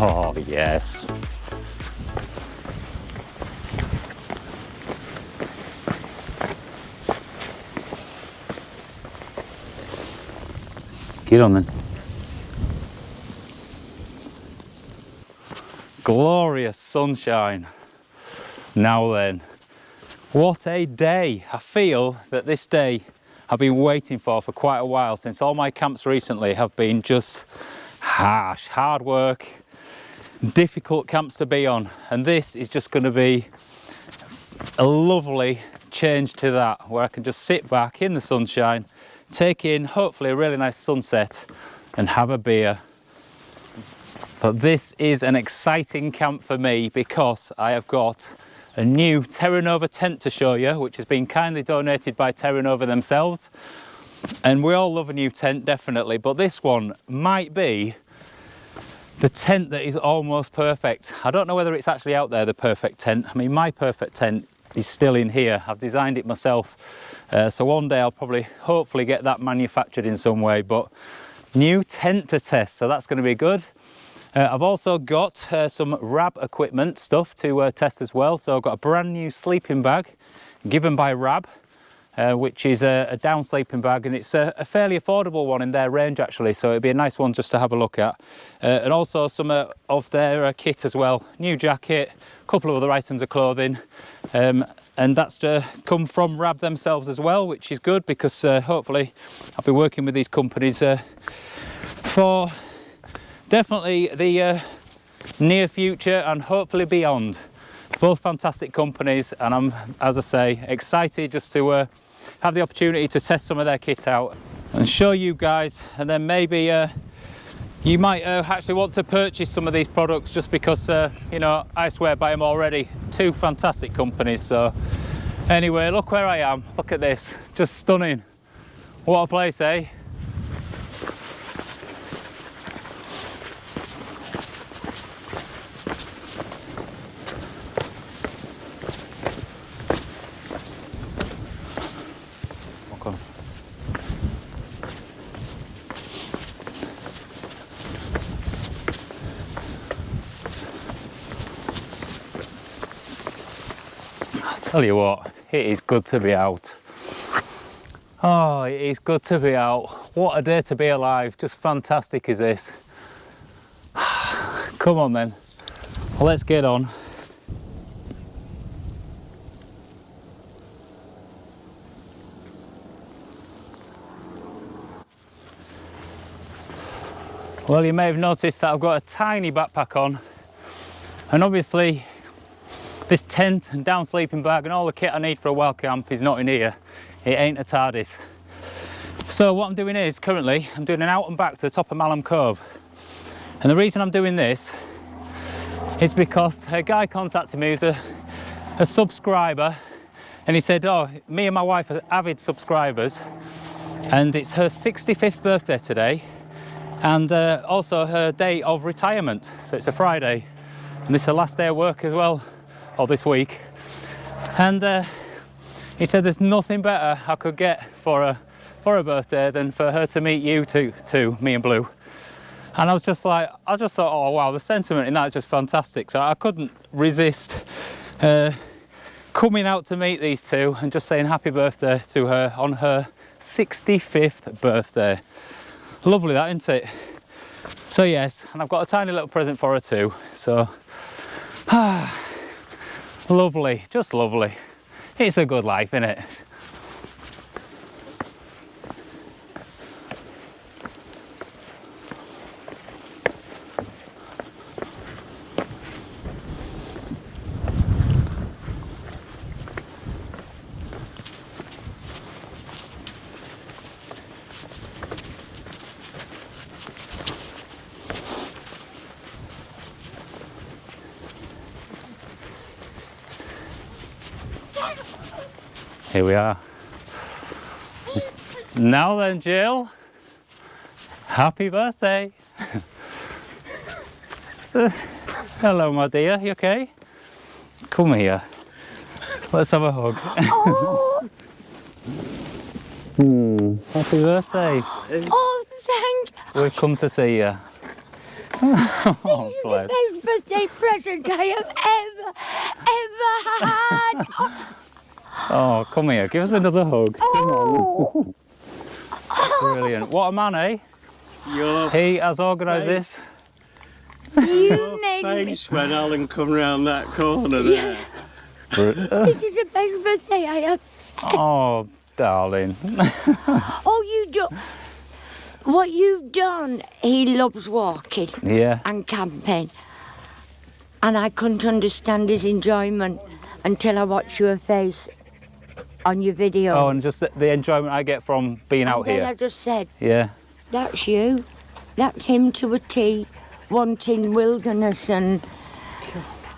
Oh, yes. Get on then. Glorious sunshine. Now then, what a day. I feel that this day I've been waiting for quite a while, since all my camps recently have been just harsh, hard work, difficult camps to be on, and this is just going to be a lovely change to that, where I can just sit back in the sunshine, take in hopefully a really nice sunset and have a beer. But this is an exciting camp for me because I have got a new TERRA tent to show you, which has been kindly donated by TERRA themselves. And we all love a new tent, definitely, but this one might be the tent that is almost perfect. I don't know whether it's actually out there, the perfect tent. I mean, my perfect tent is still in here. I've designed it myself. So one day I'll probably, hopefully get that manufactured in some way, but new tent to test, so that's going to be good. I've also got some RAB equipment stuff to test as well. So I've got a brand new sleeping bag given by RAB, which is a down sleeping bag, and it's a fairly affordable one in their range actually, so it'd be a nice one just to have a look at. And also some of their kit as well, new jacket, a couple of other items of clothing, and that's come from RAB themselves as well, which is good because hopefully I'll be working with these companies for definitely the near future and hopefully beyond. Both fantastic companies, and I'm, as I say, excited just to have the opportunity to test some of their kit out and show you guys, and then maybe you might actually want to purchase some of these products just because you know, I swear by them already. Two fantastic companies. So anyway, look where I am, look at this, just stunning. What a place, eh? Tell you what, it is good to be out. Oh, it is good to be out. What a day to be alive. Just fantastic is this. Come on then, well, let's get on. Well, you may have noticed that I've got a tiny backpack on, and obviously this tent and down sleeping bag and all the kit I need for a wild camp is not in here. It ain't a TARDIS. So what I'm doing is, currently, I'm doing an out and back to the top of Malham Cove. And the reason I'm doing this is because a guy contacted me who's a subscriber, and he said, oh, me and my wife are avid subscribers, and it's her 65th birthday today, and also her day of retirement. So it's a Friday, and this is her last day of work as well, or this week. And he said there's nothing better I could get for a birthday than for her to meet you two, me and Blue. And I just thought, oh wow, the sentiment in that is just fantastic. So I couldn't resist coming out to meet these two and just saying happy birthday to her on her 65th birthday. Lovely that, isn't it? So yes, and I've got a tiny little present for her too. So lovely, just lovely. It's a good life, isn't it? Here we are. Now then, Jill, happy birthday. Hello, my dear, you okay? Come here. Let's have a hug. Happy birthday. Oh, thank you. We've come to see you. Oh, This is bless. the best birthday present I have ever had. Oh, come here, give us another hug. Come on. Oh, Brilliant. What a man, eh? Your He has organised this. you made me. face when Alan come round that corner there. This is the best birthday I have. Oh, darling. Oh, you do. What you've done, he loves walking Yeah. and camping. And I couldn't understand his enjoyment until I watched your face on your video. Oh, and just the enjoyment I get from being out and then I here. just said, Yeah. that's you. That's him to a T, wanting wilderness and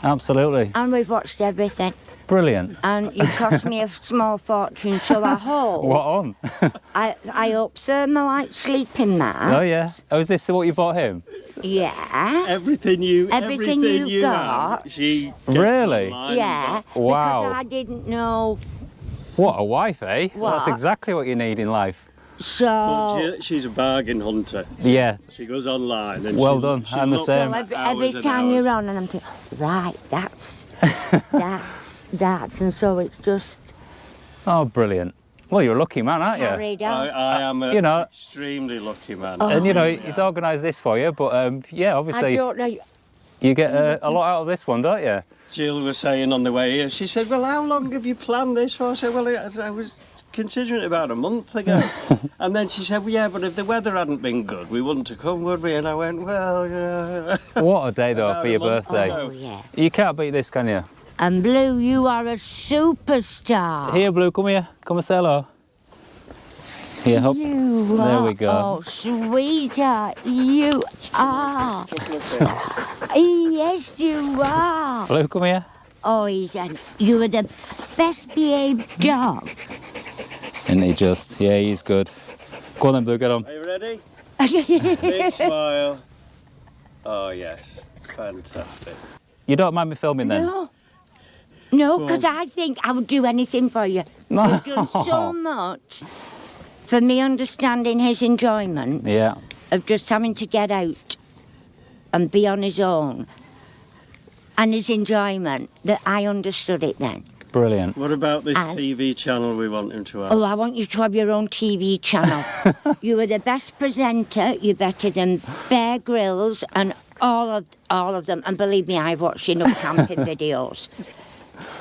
Absolutely. we've watched everything. Brilliant. And you cost me a small fortune, so I hope. What on? I hope Thermalite sleeping mat. Oh, yeah. Oh, is this what you bought him? Yeah. Everything you got. have, she gets Really? online. Yeah. Wow. Because I didn't know. What a wife, eh? Well, that's What? exactly what you need in life. So. But she's a bargain hunter. Yeah. She goes online and Well she, done, she I'm the looks same. at Every hours and time hours. you're on, and I'm thinking, right, that's, and so it's just Oh, brilliant. Well, you're a lucky man, aren't you? carried out. I am a You know- extremely lucky man. Oh. And you know, Really he's am. organised this for you, but yeah, I obviously don't know. you get a lot out of this one, don't you? Jill was saying on the way here, she said, well, how long have you planned this for? I said, well, I was considering it about a month ago. And then she said, well, yeah, but if the weather hadn't been good, we wouldn't have come, would we? And I went, well, yeah. What a day, though, About for a your month birthday. ago. Oh, yeah. You can't beat this, can you? And Blue, you are a superstar. Here, Blue, come here. Come and say hello. Here, hop. You There are. we go. Oh, sweetheart, you are. Yes, you are. Blue, come here. Oh, you are the best behaved dog. Isn't he just? Yeah, he's good. Go on then, Blue, get on. Are you ready? Big smile. Oh, yes. Fantastic. You don't mind me filming then? No, because I think I would do anything for you. You've done so much for me understanding his enjoyment Yeah. of just having to get out and be on his own, and his enjoyment that I understood it then. Brilliant. What about this And- TV channel we want him to have? Oh, I want you to have your own TV channel. You are the best presenter. You're better than Bear Grylls and all of them. And believe me, I've watched enough camping videos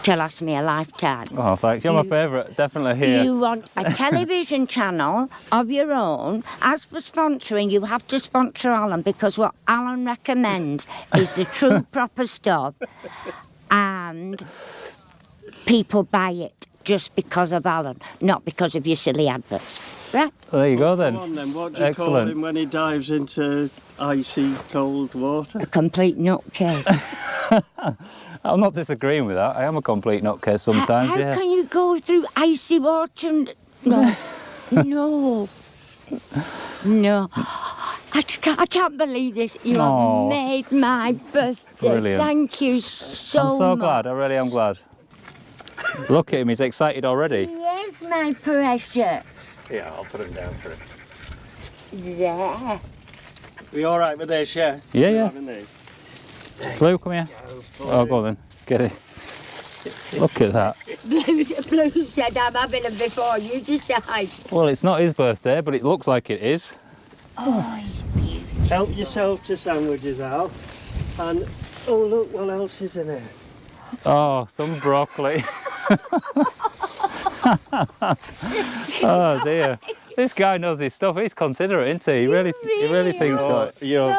to last me a lifetime. Oh, thanks. You're my favourite. Definitely here. You want a television channel of your own. As for sponsoring, you have to sponsor Alan, because what Alan recommends is the true proper stuff, and people buy it just because of Alan, not because of your silly adverts. Right? Well, there you go Come then. on then, what do you call Excellent. him when he dives into icy cold water? A complete nutcase. I'm not disagreeing with that. I am a complete nutcase sometimes, How yeah. can you go through icy water and... No. No. I can't believe this. You Aw. have made my birthday. Brilliant. Thank you so I'm so much. glad. I really am glad. Look at him. He's excited already. Yes, my precious. Yeah, I'll put him down for it. There. Are you all right with this, yeah? Yeah, You're yeah. having these? Blue, come here. Oh, go on then. Get it. Look at that. Blue said I'm having them before you decide. Well, it's not his birthday, but it looks like it is. Oh, it's beautiful. Help yourself to sandwiches, Al. And, oh look, what else is in it? Oh, some broccoli. Oh dear. This guy knows his stuff. He's considerate, isn't he? He really thinks so. You're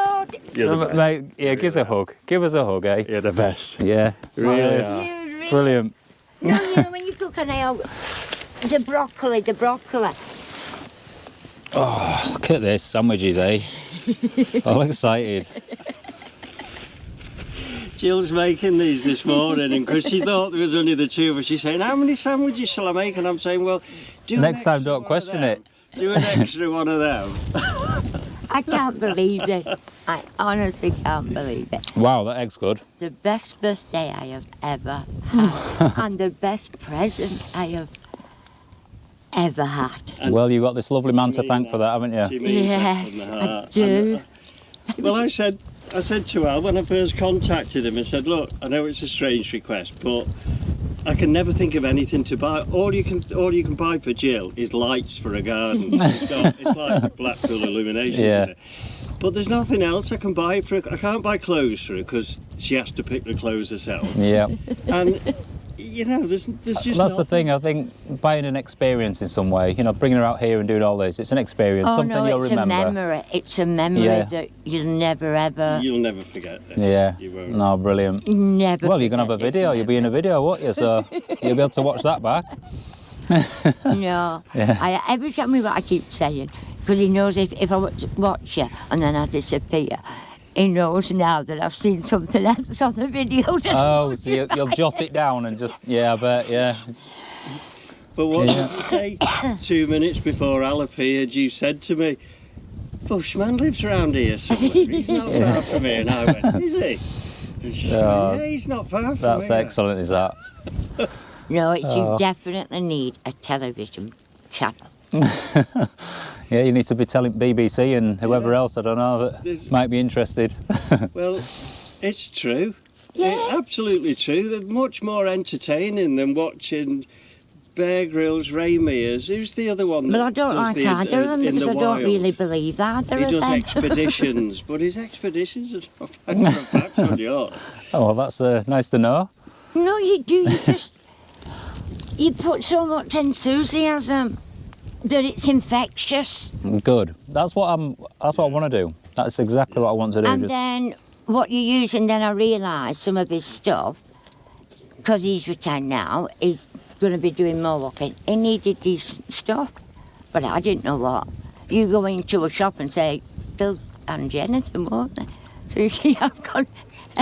the best. Mate, yeah, give us a hug. Give us a hug, eh? You're the best. Yeah. Really Yes. are. Brilliant. No, you know, when you cook an ale, the broccoli. Oh, look at this. Sandwiches, eh? All excited. Jill's making these this morning, and because she thought there was only the two of us, she's saying, how many sandwiches shall I make? And I'm saying, well, do Next an time, extra don't one of question them. it. Do an extra one of them. I can't believe this. I honestly can't believe it. Wow, that egg's good. The best birthday I have ever had, and the best present I have ever had. Well, you've got this lovely man to mean thank for that, haven't She you? means that Yes, from the I heart. do. Well, I said I said to Al when I first contacted him, I said, look, I know it's a strange request, but I can never think of anything to buy. All you can buy for Jill is lights for a garden. It's like Blackpool illumination. Yeah. Isn't it? But there's nothing else I can buy for her. I can't buy clothes for her because she has to pick the clothes herself. Yeah. And you know, there's just That's the nothing. thing. I think buying an experience in some way, you know, bringing her out here and doing all this, it's an experience, Oh something no, you'll it's remember. a memory. It's a memory Yeah. that you'll never ever, You'll never forget this. Yeah. You won't. No, brilliant. never. Well, you're going to have a forget this video. You'll be in a video, won't you? So you'll be able to watch that back. No, Yeah. every time I keep saying, because he knows if I watch you and then I disappear, he knows now that I've seen something else on the video. Oh, so you'll jot it down and just, yeah, I bet, yeah. But what Yeah. did you say 2 minutes before Al appeared? You said to me, Bushman lives around here somewhere. He's not far from here. And I went, is he? And she said, Oh, yeah, he's not far from That's here. excellent, is that? No, you definitely need a television channel. Yeah, you need to be telling BBC and whoever Yeah. else, I don't know, that There's- might be interested. Well, it's true. Yeah. It's absolutely true. They're much more entertaining than watching Bear Grylls, Ray Mears. Who's the other one? But that I don't does like the, either of them in because the I don't really wild? believe either He of does them. expeditions, but his expeditions are not matter of fact on yours. Oh, well, that's nice to know. No, you do. You just you put so much enthusiasm that it's infectious. Good. That's what I want to do. That's exactly what I want to do. And Just then what you're using, then I realised some of his stuff, because he's retired now, he's going to be doing more walking. He needed decent stuff, but I didn't know what. You go into a shop and say, they'll hand you anything, won't they? So you see, I've got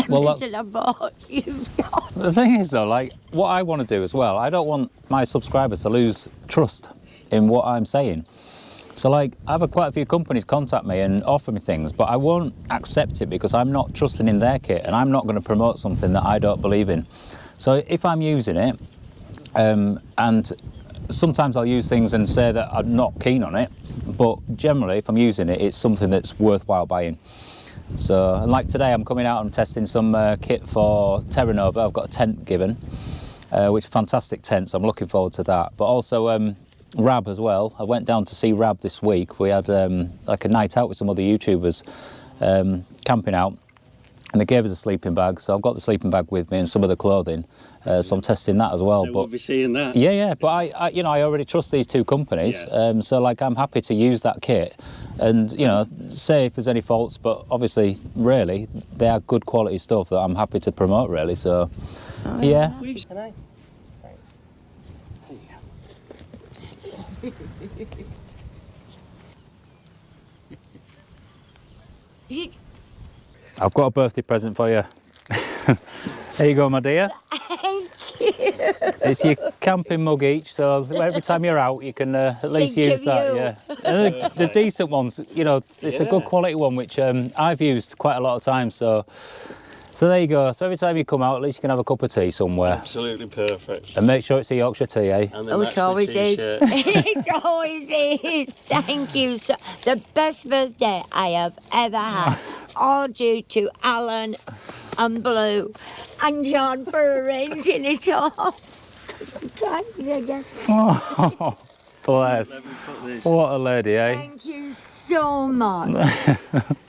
Well, everything I bought, you've got. the thing is, though, like what I want to do as well, I don't want my subscribers to lose trust in what I'm saying. So, like, I've had quite a few companies contact me and offer me things, but I won't accept it because I'm not trusting in their kit, and I'm not going to promote something that I don't believe in. So, if I'm using it, and sometimes I'll use things and say that I'm not keen on it, but generally, if I'm using it, it's something that's worthwhile buying. So, and like today, I'm coming out and testing some kit for TERRA. I've got a tent given, which is a fantastic tent, so I'm looking forward to that. But also RAB as well. I went down to see RAB this week. We had like a night out with some other YouTubers camping out, and they gave us a sleeping bag. So I've got the sleeping bag with me and some of the clothing. So I'm testing that as well. So we'll be seeing that. Yeah, but I you know, I already trust these two companies, Yeah. so like I'm happy to use that kit, and you know, say if there's any faults, but obviously, really, they are good quality stuff that I'm happy to promote, really. So, yeah. Can I? I've got a birthday present for you. There you go, my dear. Thank you. It's your camping mug each, so every time you're out, you can at least Think use of that. you. Yeah, and the decent ones, you know, it's a good quality one, which I've used quite a lot of times. So there you go. So every time you come out, at least you can have a cup of tea somewhere, Absolutely perfect. and make sure it's a Yorkshire tea, eh? And Oh, it always is. It always is. Thank you. So, the best birthday I have ever had. All due to Alan and Blue and John for arranging it all. I'm crying again. Oh, bless. What a lady, eh? Thank you so much.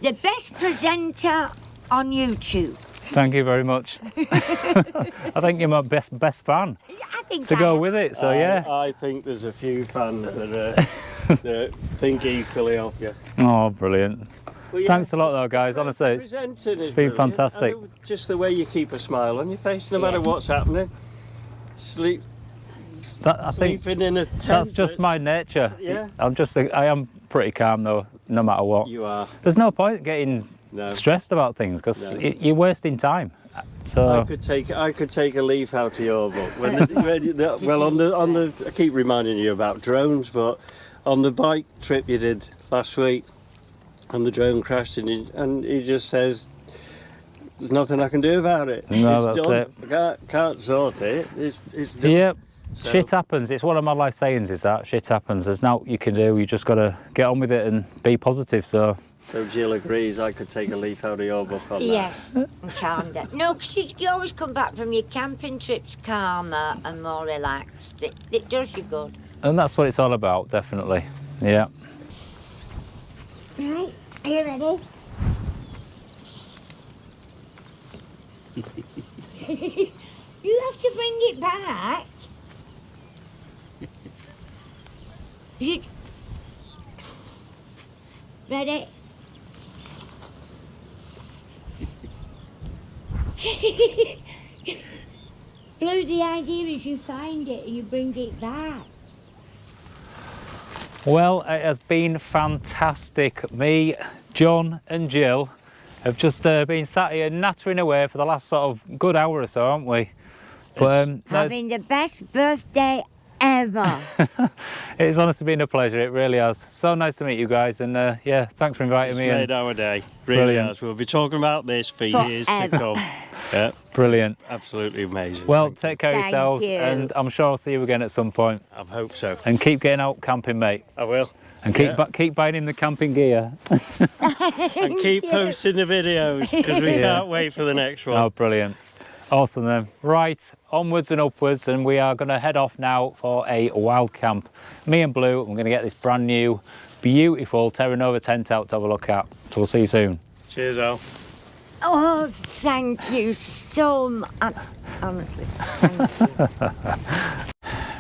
The best presenter on YouTube. Thank you very much. I think you're my best fan I think to I go am. with it. So yeah. I think there's a few fans that think equally of you. Oh, brilliant. Well, yeah, Thanks a lot, though, guys. Honestly, it's presenting is been brilliant. fantastic. And just the way you keep a smile on your face, no matter what's happening. Sleeping in a tent. That's just my nature. Yeah. I am pretty calm though, no matter what. You are. There's no point getting No. stressed about things because No. you're wasting time. So I could take a leaf out of your book. I keep reminding you about drones, but on the bike trip you did last week, and the drone crashed, and he just says, "There's nothing I can do about it. No, It's that's done. it. I can't sort it. It's done." Yep. So, Shit happens. It's one of my life sayings is that shit happens. There's nothing you can do. You just got to get on with it and be positive. So Jill agrees I could take a leaf out of your book on that. Yes, and calm down. No, because you always come back from your camping trips calmer and more relaxed. It does you good. and that's what it's all about, definitely. Yeah. Right, are you ready? You have to bring it back. You... Ready? Blue, the idea is you find it and you bring it back. Well, it has been fantastic. Me, John and Jill have just been sat here nattering away for the last sort of good hour or so, haven't we? But Having the best birthday ever. it's honestly been a pleasure, it really has. So nice to meet you guys, and yeah, thanks for inviting me. Made our day, really Brilliant. has. We'll be talking about this for years to come. Yeah, Brilliant. absolutely amazing. Well, Thank take care of Thank yourselves, you. and I'm sure I'll see you again at some point. you. I hope so. And keep getting out camping, mate. I will. And keep buying in the camping gear. And keep posting the videos because we can't wait for the next one. Oh, brilliant. Awesome then. Right, onwards and upwards, and we are going to head off now for a wild camp. Me and Blue, I'm going to get this brand new, beautiful Terra Nova tent out to have a look at. So we'll see you soon. Cheers, Al. Oh, thank you so much. Honestly, thank you.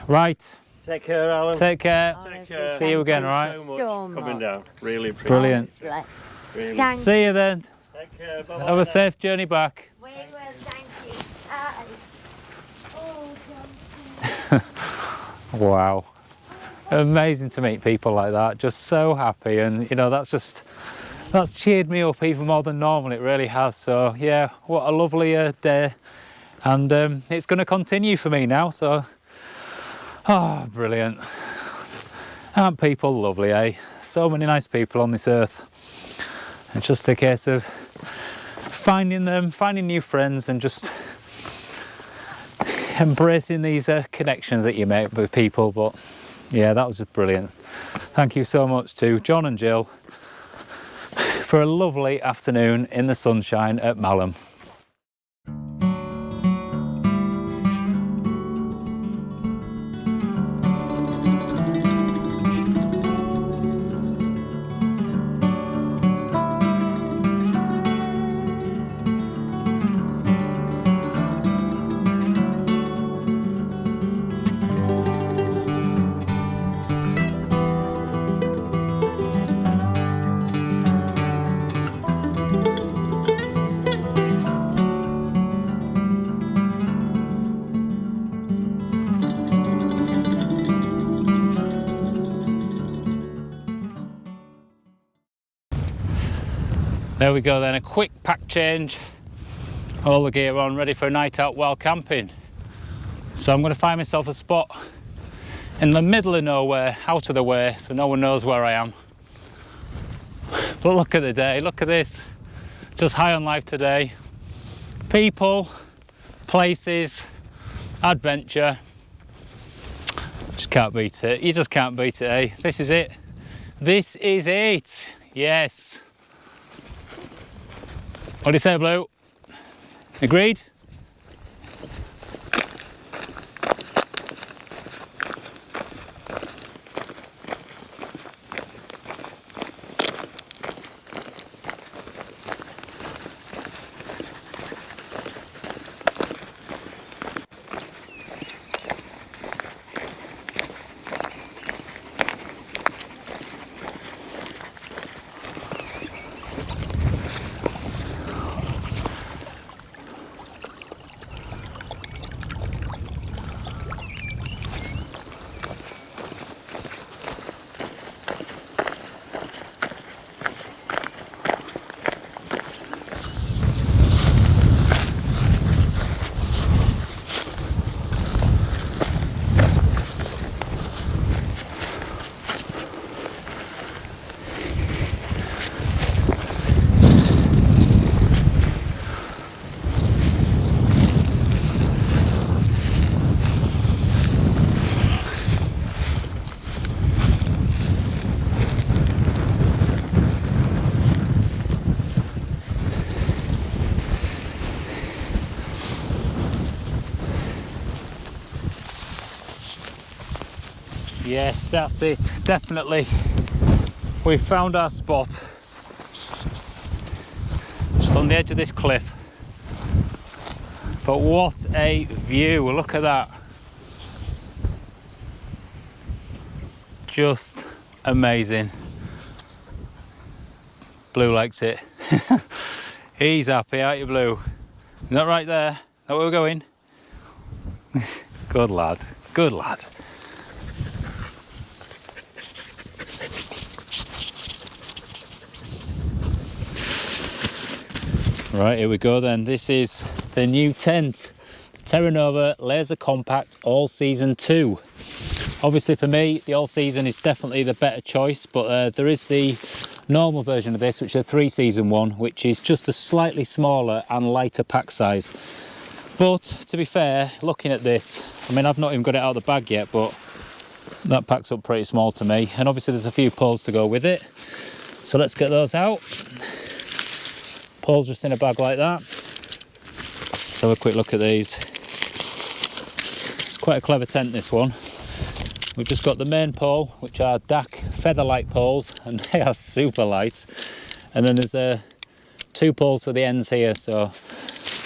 Right, Take care, Alan. take care. Take care. See you again, Thank right? so much So for coming much. down. Really appreciate Brilliant. Honestly. it. Really. Thank See you then. Take care. Bye-bye Have now. a safe journey back. We will, thank you. Oh, Wow. Amazing to meet people like that. Just so happy, and you know, that's cheered me up even more than normal. It really has. So yeah, what a lovely day, and it's going to continue for me now. So, oh, brilliant. Aren't people lovely, eh? So many nice people on this earth. It's just a case of finding them, finding new friends, and just embracing these connections that you make with people. But yeah, that was just brilliant. Thank you so much to John and Jill for a lovely afternoon in the sunshine at Malham. There we go then, a quick pack change, all the gear on, ready for a night out while camping. So I'm going to find myself a spot in the middle of nowhere, out of the way, so no one knows where I am. But look at the day, look at this, just high on life today. People, places, adventure, just can't beat it. You just can't beat it, eh? This is it. This is it, yes. What do you say, Blue? Agreed? yes, that's it. Definitely. We've found our spot. Just on the edge of this cliff. But what a view. Look at that. Just amazing. Blue likes it. He's happy, aren't you, Blue? Is that right there? Is that where we're going? Good lad. Good lad. Right, here we go then. This is the new tent. Terra Nova Laser Compact All Season 2. Obviously for me, the All Season is definitely the better choice, but there is the normal version of this, which is a 3-season one, which is just a slightly smaller and lighter pack size. But to be fair, looking at this, I mean, I've not even got it out of the bag yet, but that packs up pretty small to me. And obviously there's a few poles to go with it. So let's get those out. Poles just in a bag like that. Let's have a quick look at these. It's quite a clever tent, this one. We've just got the main pole, which are DAC featherlight poles, and they are super light. And then there's 2 poles for the ends here. So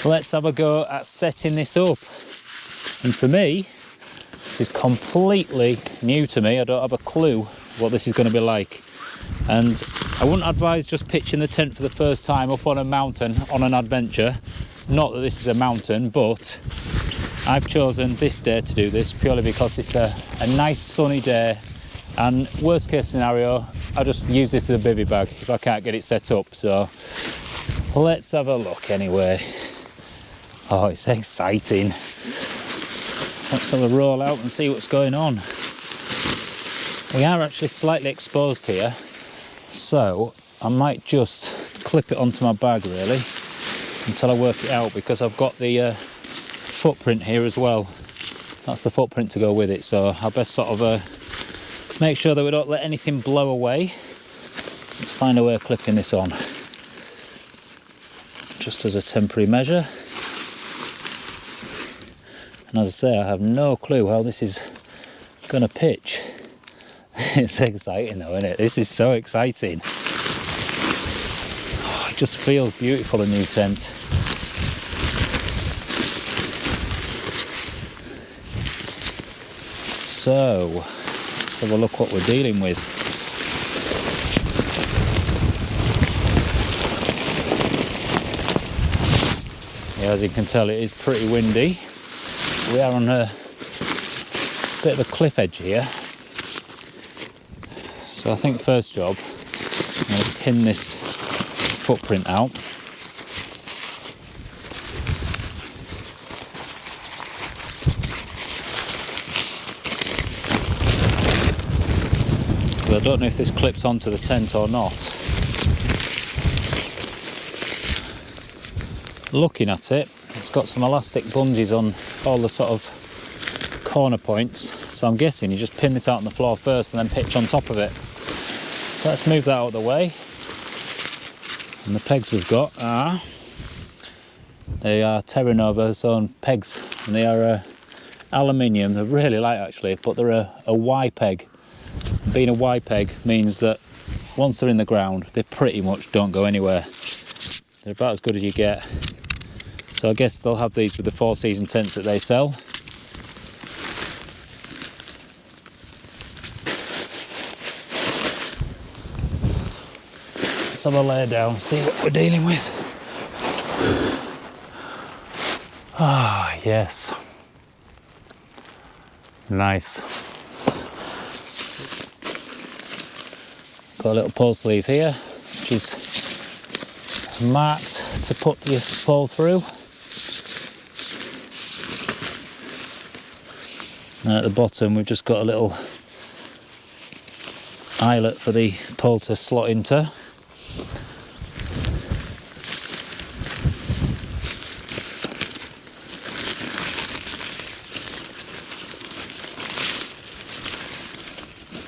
let's have a go at setting this up. And for me, this is completely new to me. I don't have a clue what this is going to be like. And I wouldn't advise just pitching the tent for the first time up on a mountain on an adventure. Not that this is a mountain, but I've chosen this day to do this purely because it's a nice sunny day, and worst case scenario, I'll just use this as a bivvy bag if I can't get it set up. So let's have a look anyway. Oh, it's exciting. So let's have a roll out and see what's going on. We are actually slightly exposed here, so I might just clip it onto my bag really until I work it out, because I've got the footprint here as well. That's the footprint to go with it, so I'll best sort of make sure that we don't let anything blow away. Let's find a way of clipping this on, just as a temporary measure. And as I say, I have no clue how this is going to pitch. It's exciting though, isn't it? This is so exciting. Oh, it just feels beautiful, a new tent. So, let's have a look what we're dealing with. Yeah, as you can tell, it is pretty windy. We are on a bit of a cliff edge here. So I think first job, I'm going to pin this footprint out. I don't know if this clips onto the tent or not. Looking at it, it's got some elastic bungees on all the sort of corner points, so I'm guessing you just pin this out on the floor first and then pitch on top of it. So let's move that out of the way. And the pegs we've got are, they are Terra Nova's own pegs, and they are aluminium. They're really light actually, but they're a Y peg. Being a Y peg means that once they're in the ground, they pretty much don't go anywhere. They're about as good as you get. So I guess they'll have these with the 4-season tents that they sell. Let's have a lay down, see what we're dealing with. Ah, yes. Nice. Got a little pole sleeve here, which is marked to put your pole through. And at the bottom we've just got a little eyelet for the pole to slot into.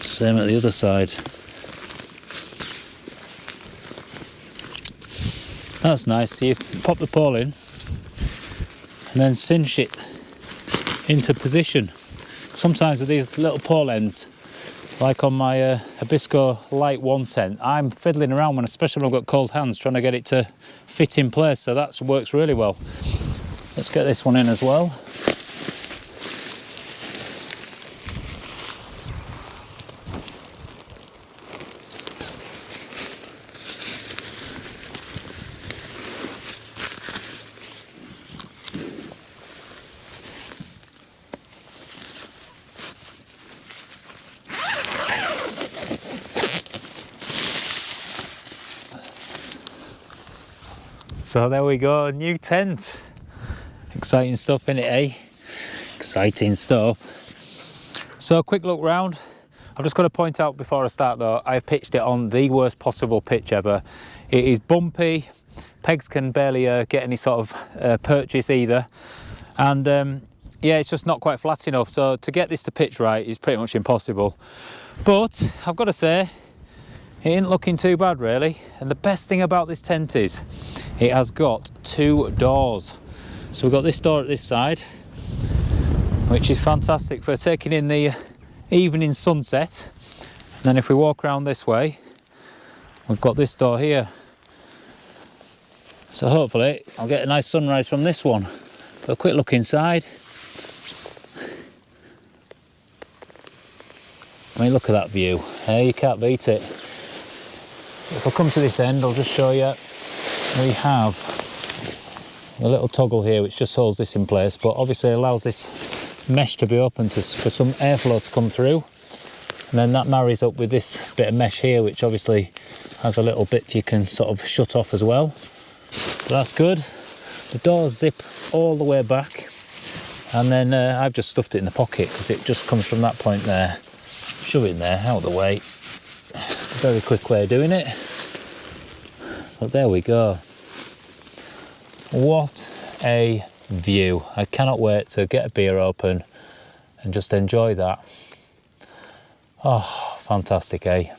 Same at the other side. That's nice. So you pop the pole in and then cinch it into position. Sometimes with these little pole ends, like on my Hibisco Light 1 tent, I'm fiddling around when, especially when I've got cold hands, trying to get it to fit in place, so that works really well. Let's get this one in as well. So there we go, new tent. Exciting stuff, innit, eh? Exciting stuff. So a quick look round. I've just got to point out before I start though, I've pitched it on the worst possible pitch ever. It is bumpy, pegs can barely get any sort of purchase either. And yeah, it's just not quite flat enough. So to get this to pitch right is pretty much impossible. But I've got to say, it ain't looking too bad really. And the best thing about this tent is it has got 2 doors. So we've got this door at this side, which is fantastic for taking in the evening sunset. And then if we walk around this way, we've got this door here. So hopefully I'll get a nice sunrise from this one. But a quick look inside. I mean, look at that view. Hey, you can't beat it. If I come to this end, I'll just show you. We have a little toggle here which just holds this in place, but obviously allows this mesh to be open for some airflow to come through. And then that marries up with this bit of mesh here, which obviously has a little bit you can sort of shut off as well. So that's good. The doors zip all the way back, and then I've just stuffed it in the pocket because it just comes from that point there. Shove it in there, out of the way. Very quick way of doing it. But there we go. What a view. I cannot wait to get a beer open and just enjoy that. Oh, fantastic, eh?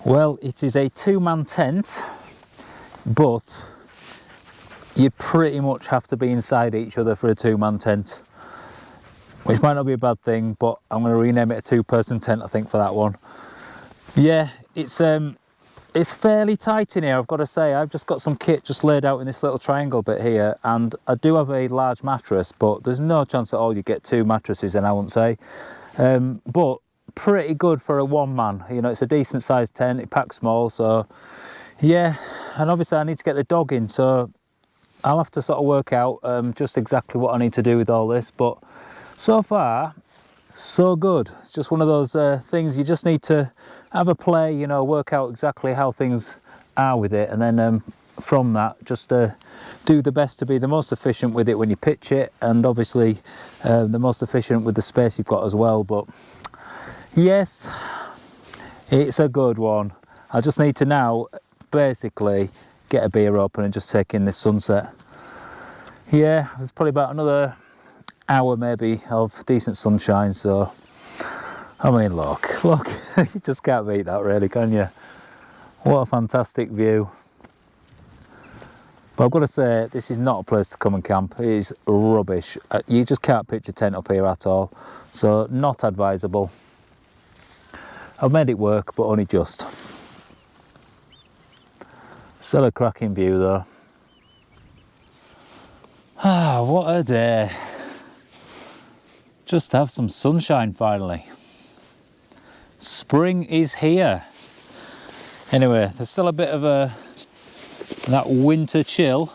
Well, it is a 2-man tent, but you pretty much have to be inside each other for a 2-man tent, which might not be a bad thing, but I'm going to rename it a 2-person tent, I think, for that one. Yeah, it's fairly tight in here, I've got to say. I've just got some kit just laid out in this little triangle bit here, and I do have a large mattress, but there's no chance at all you get 2 mattresses in, I wouldn't say. But pretty good for a 1-man. You know, it's a decent sized tent, it packs small, so yeah. And obviously I need to get the dog in, so I'll have to sort of work out just exactly what I need to do with all this. But so far, so good. It's just one of those things you just need to have a play, you know, work out exactly how things are with it, and then from that just do the best to be the most efficient with it when you pitch it, and obviously the most efficient with the space you've got as well. But yes, it's a good one. I just need to now basically get a beer open and just take in this sunset. Yeah, there's probably about another hour maybe of decent sunshine, so I mean, look, you just can't beat that really, can you? What a fantastic view. But I've got to say, this is not a place to come and camp. It is rubbish. You just can't pitch a tent up here at all, so not advisable. I've made it work, but only just. Still a cracking view though. Ah, what a day. Just have some sunshine finally. Spring is here. Anyway, there's still a bit of a that winter chill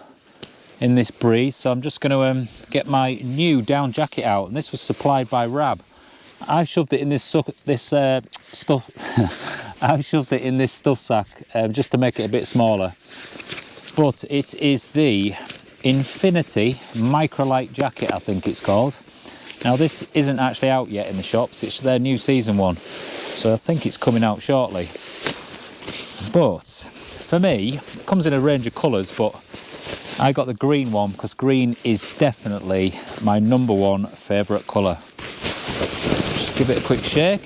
in this breeze. So I'm just going to get my new down jacket out, and this was supplied by RAB. I've shoved it in this stuff. I've shoved it in this stuff sack just to make it a bit smaller. But it is the Infinity Microlight jacket, I think it's called. Now this isn't actually out yet in the shops. It's their new season one, so I think it's coming out shortly. But for me, it comes in a range of colours, but I got the green one because green is definitely my #1 favourite colour. Just give it a quick shake.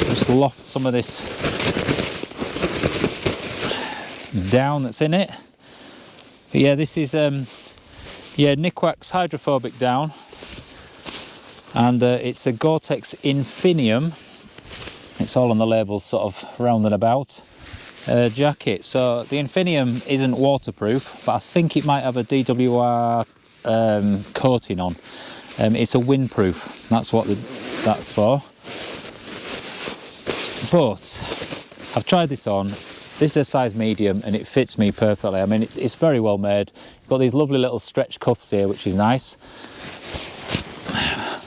Just loft some of this down that's in it. But yeah, this is Nikwax hydrophobic down, and it's a Gore-Tex Infinium. It's all on the label, sort of round and about. Jacket. So the Infinium isn't waterproof, but I think it might have a DWR coating on. It's a windproof. That's what that's for. But I've tried this on. This is a size medium and it fits me perfectly. I mean, it's very well made. You've got these lovely little stretch cuffs here, which is nice.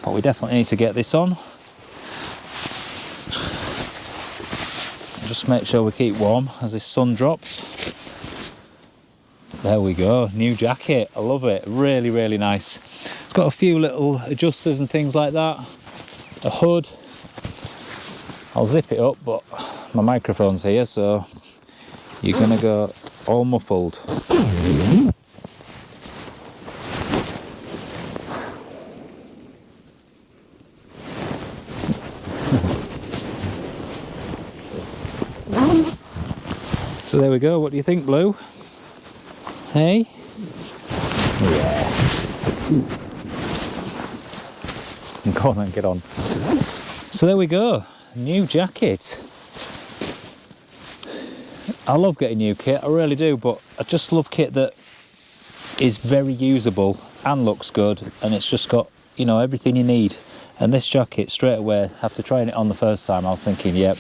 But we definitely need to get this on. Just make sure we keep warm as this sun drops. There we go, new jacket. I love it, really, really nice. It's got a few little adjusters and things like that. A hood. I'll zip it up, but my microphone's here, so you're gonna go all muffled. So there we go. What do you think, Blue? Hey? Yeah. Go on then, get on. So there we go. New jacket. I love getting new kit, I really do, but I just love kit that is very usable and looks good, and it's just got, you know, everything you need. And this jacket, straight away, after trying it on the first time, I was thinking, yep,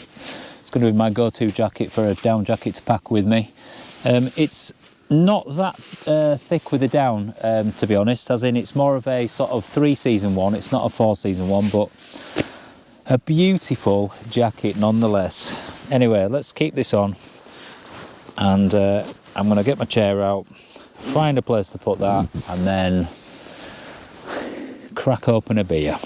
it's going to be my go-to jacket for a down jacket to pack with me. It's not that thick with the down, to be honest, as in it's more of a sort of 3-season one. It's not a 4-season one, but a beautiful jacket nonetheless. Anyway, let's keep this on, and I'm going to get my chair out, find a place to put that, and then crack open a beer.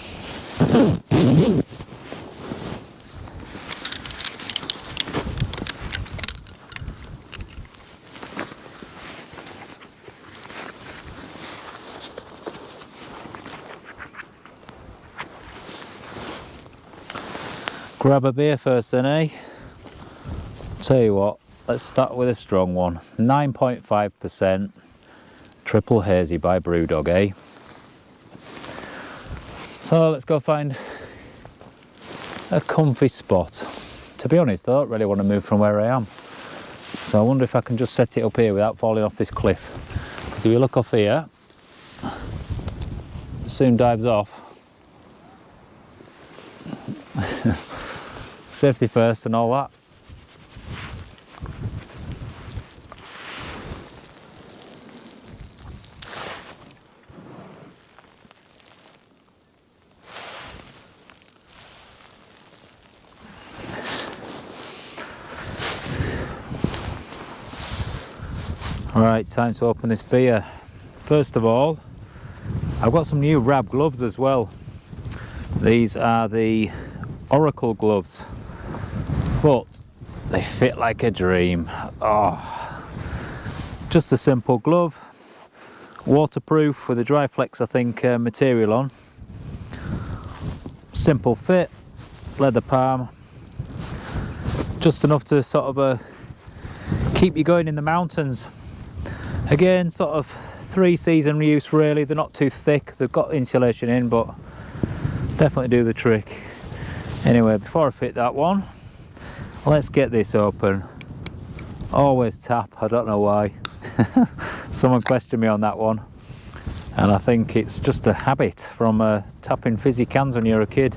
Grab a beer first then, eh? Tell you what, let's start with a strong one. 9.5% Triple Hazy by Brewdog, eh? So let's go find a comfy spot. To be honest, I don't really want to move from where I am. So I wonder if I can just set it up here without falling off this cliff. Because if you look off here, it soon dives off. Safety first and all that. Right, time to open this beer. First of all, I've got some new RAB gloves as well. These are the Oracle gloves, but they fit like a dream. Oh, just a simple glove, waterproof with a dry flex, I think, material on. Simple fit, leather palm, just enough to sort of keep you going in the mountains. Again, sort of 3-season use really. They're not too thick, they've got insulation in, but definitely do the trick. Anyway, before I fit that one, let's get this open. Always tap, I don't know why. Someone questioned me on that one, and I think it's just a habit from tapping fizzy cans when you're a kid.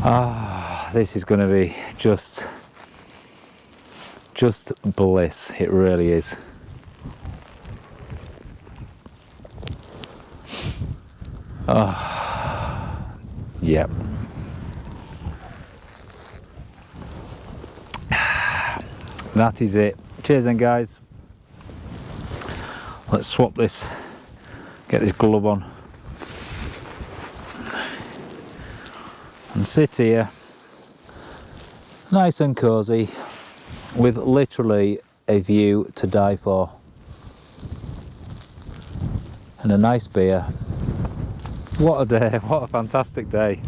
Ah, this is going to be just just bliss, it really is. Oh, yep. That is it. Cheers then, guys. Let's swap this, get this glove on and sit here nice and cosy with literally a view to die for and a nice beer. What a day, what a fantastic day.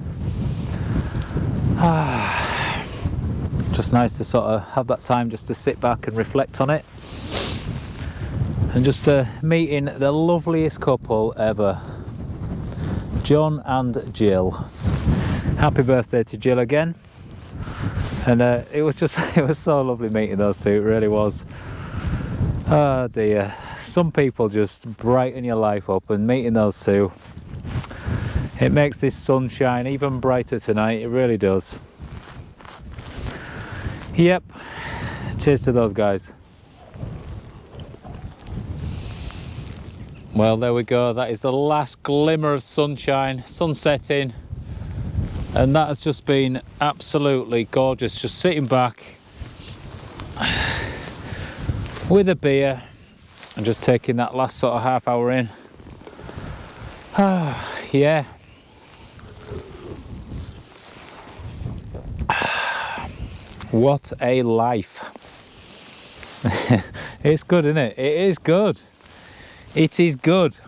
Just nice to sort of have that time just to sit back and reflect on it, and just meeting the loveliest couple ever, John and Jill. Happy birthday to Jill again. And it was so lovely meeting those two, it really was. Oh dear, some people just brighten your life up, and meeting those two, it makes this sunshine even brighter tonight, it really does. Yep, cheers to those guys. Well, there we go, that is the last glimmer of sunshine, sun setting, and that has just been absolutely gorgeous, just sitting back with a beer and just taking that last sort of half hour in. Yeah. What a life. It's good, isn't it? It is good. It is good.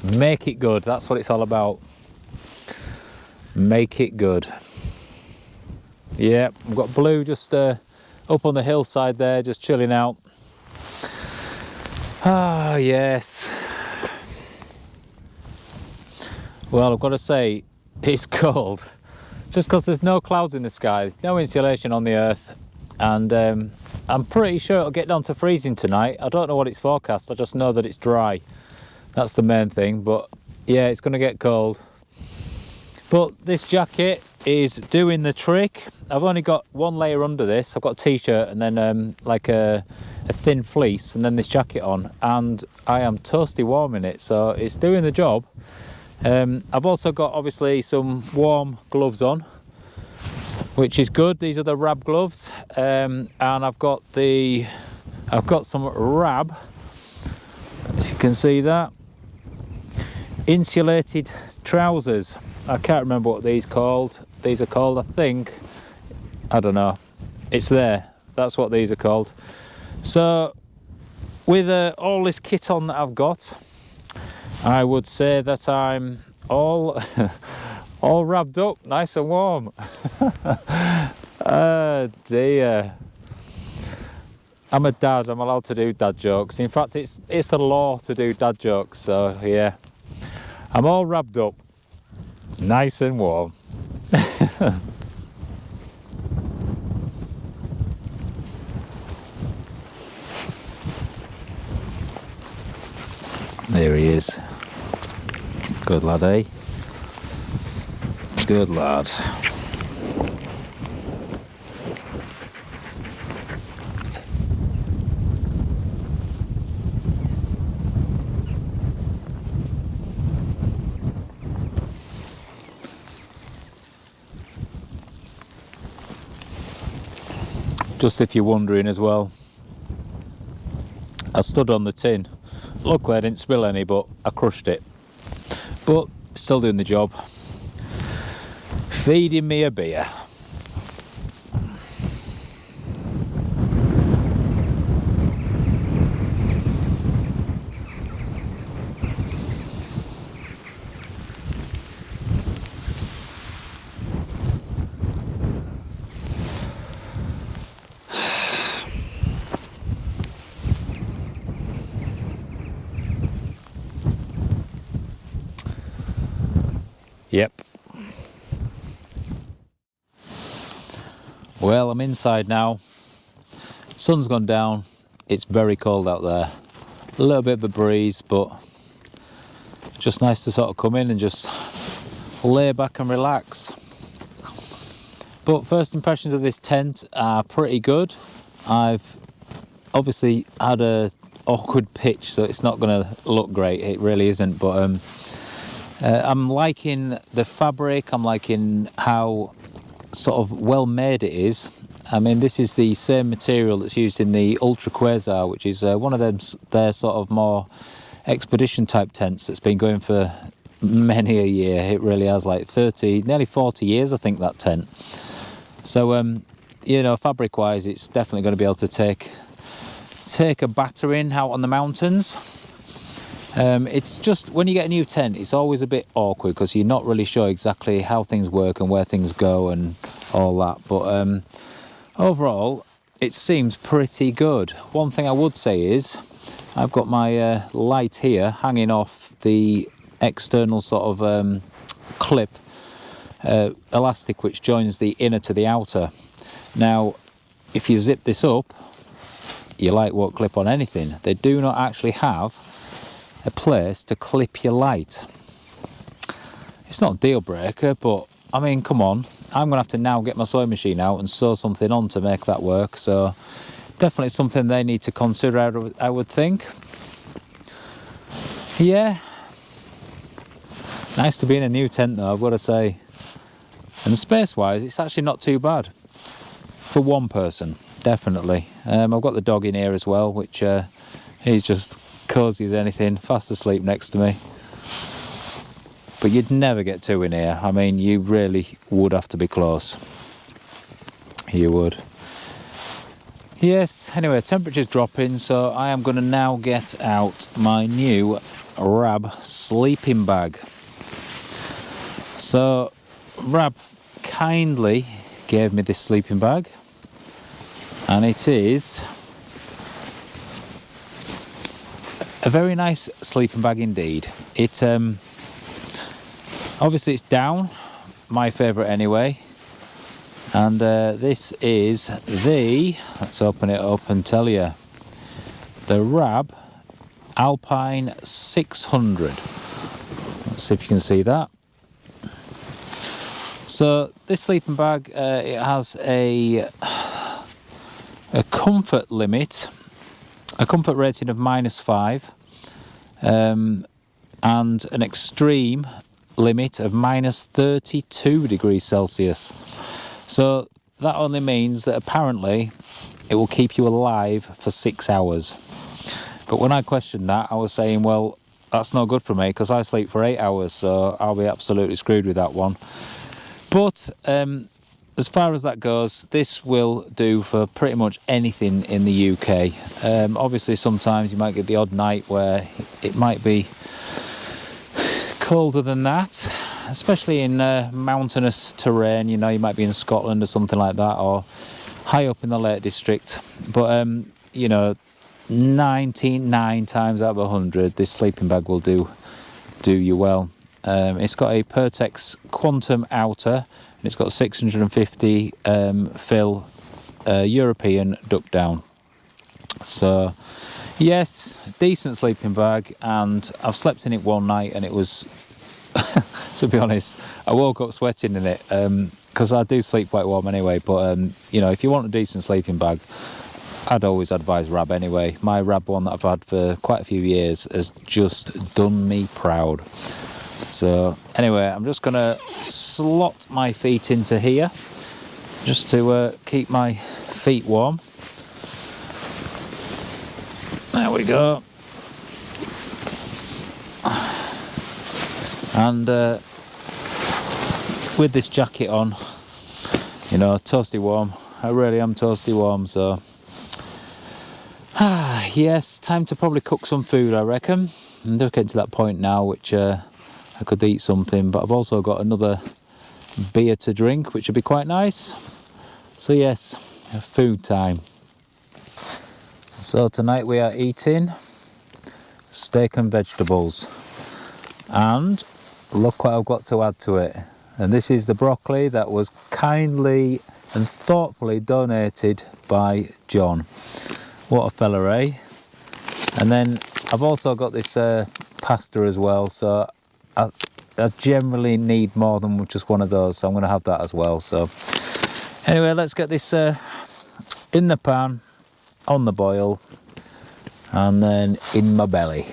Make it good. That's what it's all about. Make it good. Yeah, we've got Blue just up on the hillside there, just chilling out. Ah, yes. Well, I've got to say, it's cold. Just because there's no clouds in the sky, no insulation on the earth, and I'm pretty sure it'll get down to freezing tonight. I don't know what it's forecast, I just know that it's dry. That's the main thing, but yeah, it's going to get cold. But this jacket is doing the trick. I've only got one layer under this. I've got a t-shirt and then like a thin fleece and then this jacket on, and I am toasty warm in it, so it's doing the job. I've also got obviously some warm gloves on, which is good. These are the RAB gloves, and I've got some RAB, if you can see that, insulated trousers. I can't remember what these are called, I think, I don't know, it's there, that's what these are called. So with all this kit on that I've got, I would say that I'm all wrapped up, nice and warm. Oh dear. I'm a dad, I'm allowed to do dad jokes. In fact, it's a law to do dad jokes, so yeah. I'm all wrapped up, nice and warm. There he is. Good lad, eh? Good lad. Just if you're wondering as well, I stood on the tin. Luckily I didn't spill any, but I crushed it. But still doing the job. Feeding me a beer. Yep. Well, I'm inside now. Sun's gone down. It's very cold out there. A little bit of a breeze, but just nice to sort of come in and just lay back and relax. But first impressions of this tent are pretty good. I've obviously had a awkward pitch, so it's not going to look great. It really isn't, but I'm liking the fabric. I'm liking how sort of well made it is. I mean, this is the same material that's used in the Ultra Quasar, which is one of them, their sort of more expedition type tents that's been going for many a year. It really has, like 30, nearly 40 years, I think, that tent. So, you know, fabric wise, it's definitely going to be able to take a battering out on the mountains. It's just, when you get a new tent, it's always a bit awkward because you're not really sure exactly how things work and where things go and all that. But overall, it seems pretty good. One thing I would say is I've got my light here hanging off the external sort of clip elastic which joins the inner to the outer. Now, if you zip this up, your light won't clip on anything. They do not actually have a place to clip your light. It's not a deal breaker, but I mean, come on. I'm going to have to now get my sewing machine out and sew something on to make that work. So definitely something they need to consider, I would think. Yeah. Nice to be in a new tent though, I've got to say. And space-wise, it's actually not too bad. For one person, definitely. I've got the dog in here as well, which he's just cosy as anything, fast asleep next to me. But you'd never get two in here. I mean, you really would have to be close. You would. Yes, anyway, temperature's dropping, so I am going to now get out my new RAB sleeping bag. So, RAB kindly gave me this sleeping bag, and it is a very nice sleeping bag indeed. It obviously it's down, my favourite anyway, and this is the, let's open it up and tell you, the RAB Alpine 600. Let's see if you can see that. So this sleeping bag, it has a comfort limit, a comfort rating of -5, and an extreme limit of -32 degrees Celsius. So that only means that apparently it will keep you alive for 6 hours. But when I questioned that, I was saying, well, that's no good for me because I sleep for 8 hours, so I'll be absolutely screwed with that one. But as far as that goes, this will do for pretty much anything in the UK. Obviously, sometimes you might get the odd night where it might be colder than that, especially in mountainous terrain. You know, you might be in Scotland or something like that, or high up in the Lake District. But, you know, 99 times out of 100, this sleeping bag will do you well. It's got a Pertex Quantum outer, and it's got 650 fill European duck down. So yes, decent sleeping bag, and I've slept in it one night and it was to be honest, I woke up sweating in it because I do sleep quite warm anyway. But you know, if you want a decent sleeping bag, I'd always advise RAB anyway. My RAB one that I've had for quite a few years has just done me proud. So anyway, I'm just going to slot my feet into here just to keep my feet warm. There we go. And with this jacket on, you know, toasty warm. I really am toasty warm, so yes, time to probably cook some food, I reckon. I'm getting to that point now which I could eat something, but I've also got another beer to drink, which would be quite nice. So yes, food time. So tonight we are eating steak and vegetables, and look what I've got to add to it. And this is the broccoli that was kindly and thoughtfully donated by John. What a fella, eh? And then I've also got this pasta as well, so I generally need more than just one of those, so I'm going to have that as well. So anyway, let's get this in the pan on the boil and then in my belly.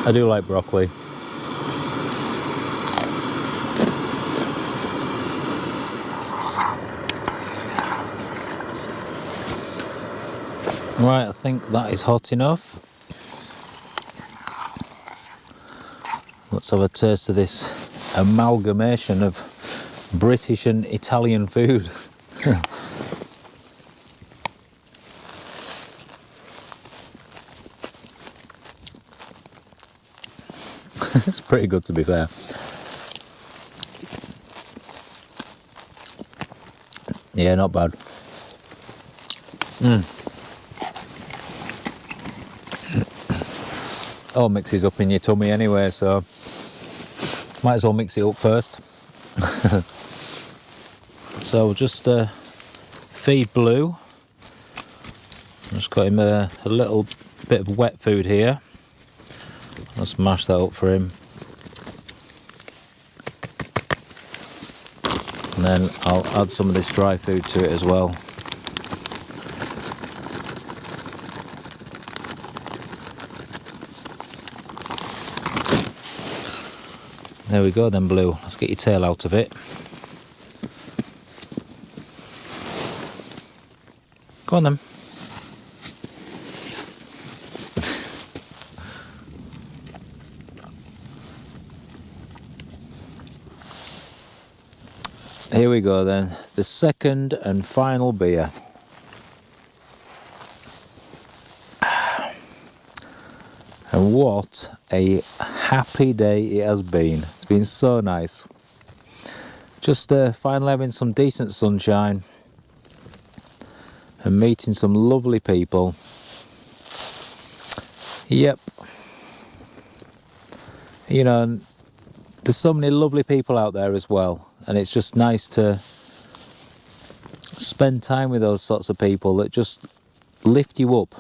I do like broccoli. Right, I think that is hot enough. Let's have a taste of this amalgamation of British and Italian food. It's pretty good, to be fair. Yeah, not bad. All mixes up in your tummy anyway, so might as well mix it up first. So we'll just feed Blue. Just got him a little bit of wet food here. Let's mash that up for him. And then I'll add some of this dry food to it as well. There we go then, Blue. Let's get your tail out of it. Go on then. Here we go then, the second and final beer. And what a happy day it has been. It's been so nice. Just finally having some decent sunshine and meeting some lovely people. Yep. You know, there's so many lovely people out there as well. And it's just nice to spend time with those sorts of people that just lift you up.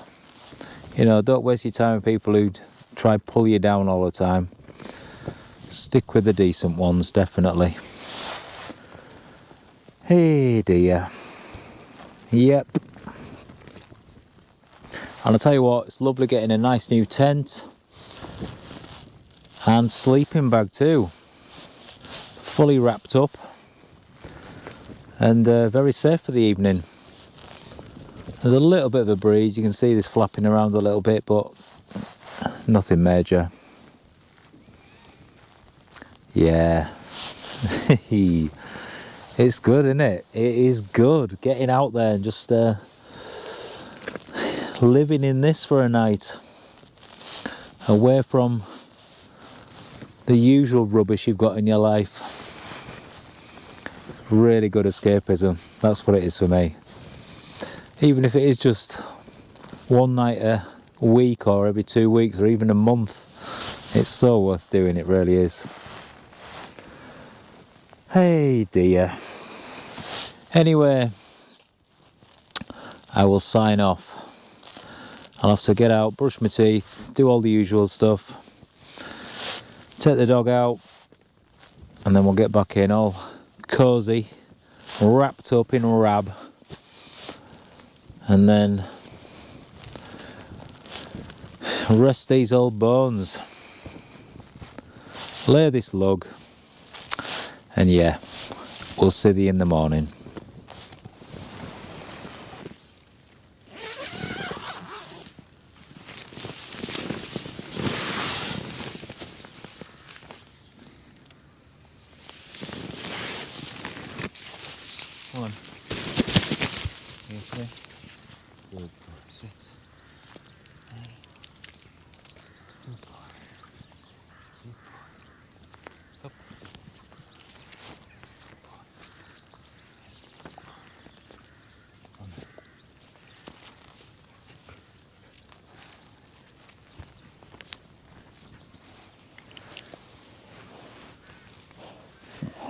You know, don't waste your time with people who try to pull you down all the time. Stick with the decent ones, definitely. Hey dear. Yep. And I'll tell you what, it's lovely getting a nice new tent. And sleeping bag too. Fully wrapped up. And very safe for the evening. There's a little bit of a breeze, you can see this flapping around a little bit, but nothing major. Yeah. It's good, isn't it? It is good getting out there and just living in this for a night. Away from the usual rubbish you've got in your life. It's really good escapism. That's what it is for me. Even if it is just one night a week or every 2 weeks or even a month, it's so worth doing, it really is. Hey dear. Anyway, I will sign off. I'll have to get out, brush my teeth, do all the usual stuff, take the dog out, and then we'll get back in all cosy, wrapped up in RAB. And then rest these old bones, lay this lug, and yeah, we'll see you in the morning. Come on. You okay? Good boy, sit. Hey. Good boy. Good boy. Stop. Good boy. Yes, good boy. Come on.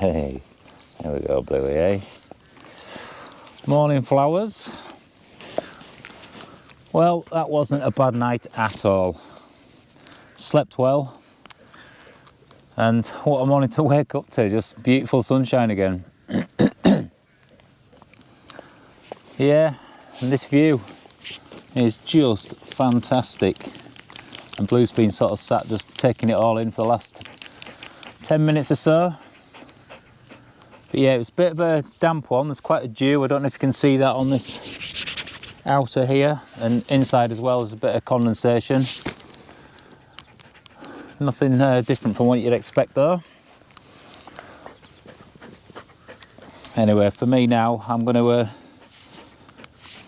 Hey, there we go, Bluey, eh? Morning flowers. Well, that wasn't a bad night at all. Slept well. And what I'm wanting to wake up to, just beautiful sunshine again. Yeah, and this view is just fantastic. And Blue's been sort of sat just taking it all in for the last 10 minutes or so. But yeah, it was a bit of a damp one. There's quite a dew. I don't know if you can see that on this outer here, and inside as well. There's a bit of condensation. Nothing different from what you'd expect though. Anyway, for me now, I'm going to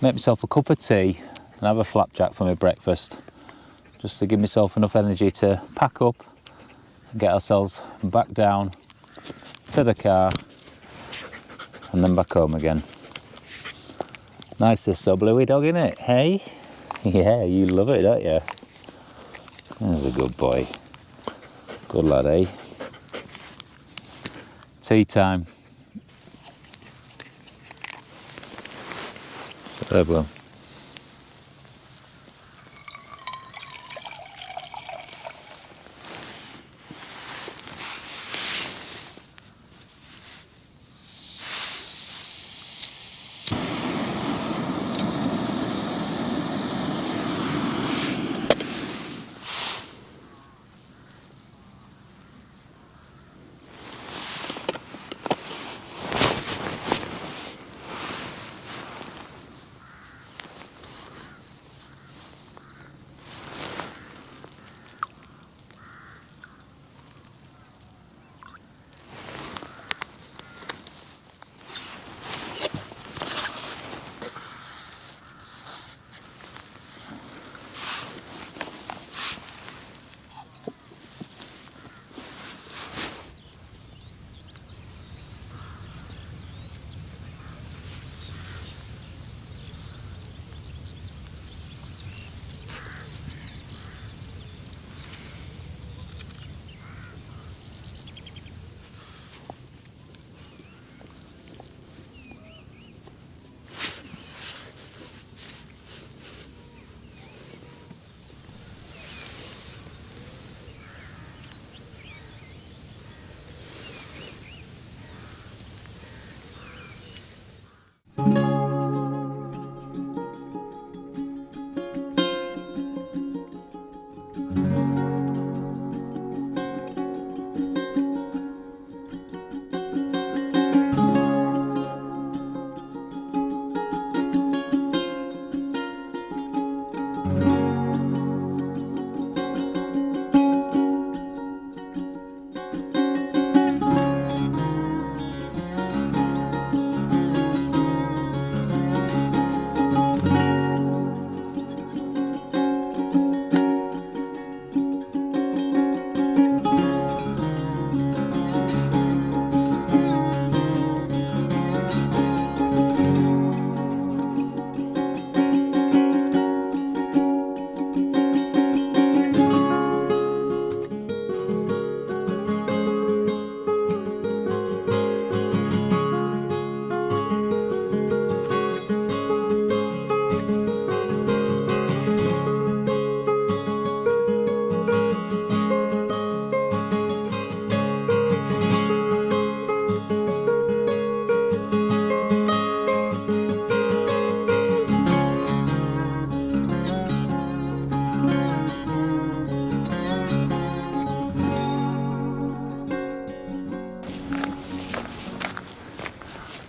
make myself a cup of tea and have a flapjack for my breakfast, just to give myself enough energy to pack up and get ourselves back down to the car and then back home again. Nice this though, Bluey dog, isn't it? Hey? Yeah, you love it, don't you? That's a good boy. Good lad, eh? Tea time. There we go.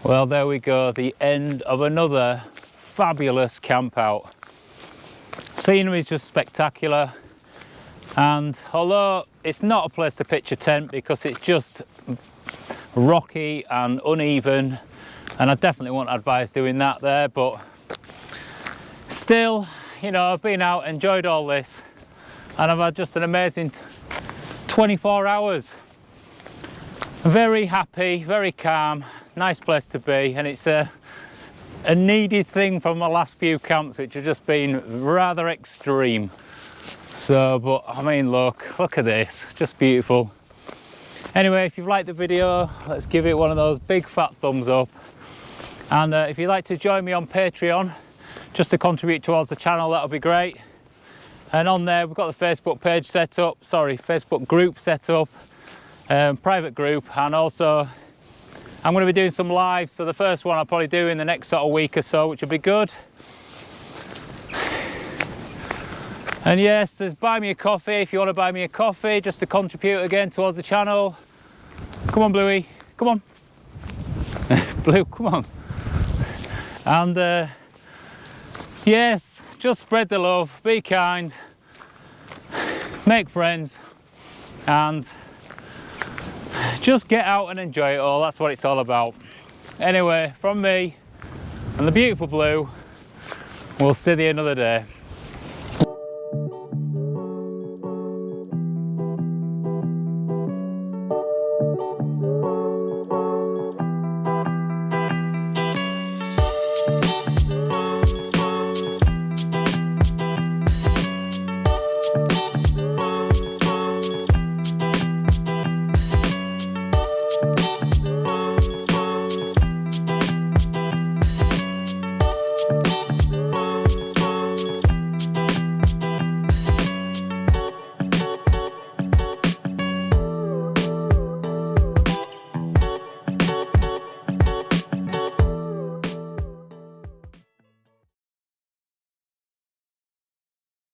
Well, there we go, the end of another fabulous camp out. Scenery is just spectacular, and although it's not a place to pitch a tent because it's just rocky and uneven, and I definitely won't advise doing that there, but still, you know, I've been out, enjoyed all this, and I've had just an amazing 24 hours. Very happy, very calm, nice place to be, and it's a needed thing from my last few camps, which have just been rather extreme. So, but I mean, look at this, just beautiful. Anyway, if you've liked the video, let's give it one of those big fat thumbs up. And if you'd like to join me on Patreon, just to contribute towards the channel, that'll be great. And on there, we've got the Facebook page set up, sorry, Facebook group set up, private group, and also I'm going to be doing some lives. So the first one I'll probably do in the next sort of week or so, which will be good. And yes, there's buy me a coffee if you want to buy me a coffee, just to contribute again towards the channel. Come on, Bluey, come on. Blue, come on. And yes, just spread the love, be kind, make friends, and just get out and enjoy it all. That's what it's all about. Anyway, from me and the beautiful Blue, we'll see you another day.